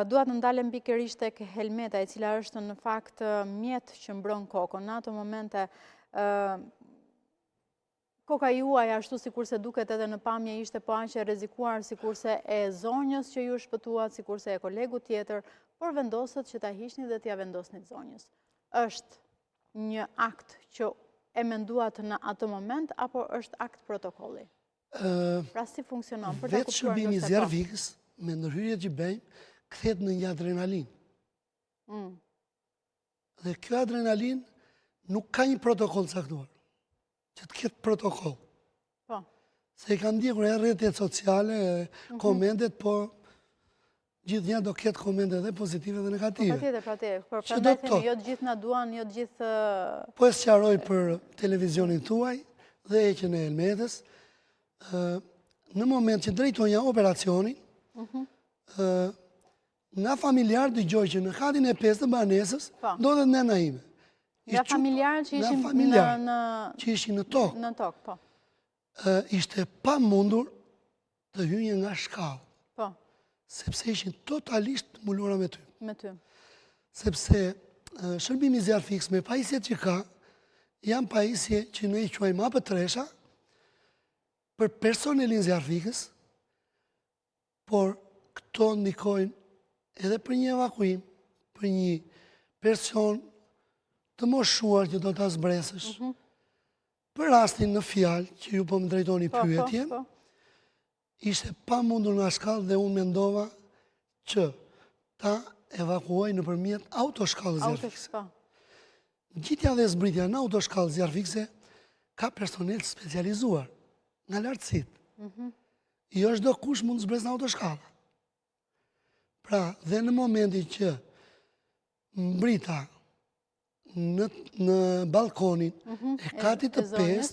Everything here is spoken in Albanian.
Duat në ndalem pikërisht tek helmeta, e cila është në fakt mjet që mbron kokën. Në ato momente, koka juaj ashtu sikurse duket edhe në pamje ishte po aq e rrezikuar sikurse e zonjës që ju shpëtuat, sikurse e kolegu tjetër, por vendosët që ta hiqni dhe t'ia vendosnit zonjës. Është një akt që e menduat në atë moment, apo është akt protokolli? Pra si funksionon? Vetë shërbimi zjarfikës, me ndërhyrjet që bëjmë, kthehet në një adrenalin. Dhe kjo adrenalin nuk ka një protokoll caktuar, që të ketë protokoll. Se i kam ndjekur e rrjetet sociale, komendet, po gjithë një do ketë komendet dhe pozitive dhe negative. Pra tjetër, për prandaj jo të gjithë na duan, jo të gjithë... Po e sqaroj për televizionin tuaj dhe heqjen e helmetës, në moment që drejtonja operacionin, nga familjar dëgjoj që në katin e 5 të banesës, ndodhet nëna ime. Nga familjarë që ishin në tokë. Në tokë, po. Ishte pa mundur të hynje nga shkallë. Po. Sepse ishin totalisht mullura me ty. Me ty. Sepse shërbimi zjarfikës me pajisjet që ka, janë pajisje që ne i quajmë apë tresha për personelin zjarfikës, por këto ndikojnë edhe për një evakuim, për një person të moshuar që do të zbresësh. Për rastin në fjalë, që ju po më drejtoni pyetje, ishte pa mundur nga shkallë dhe unë mendova që ta evakuoj në përmjet autoshkallë zjarfikëse. Gjitja dhe zbritja në autoshkallë zjarfikëse ka personel specializuar nga lartësit. Jo çdo kush mund të zbres në autoshkallë. Pra, dhe në momenti që mbrita në balkonin e katit të 5,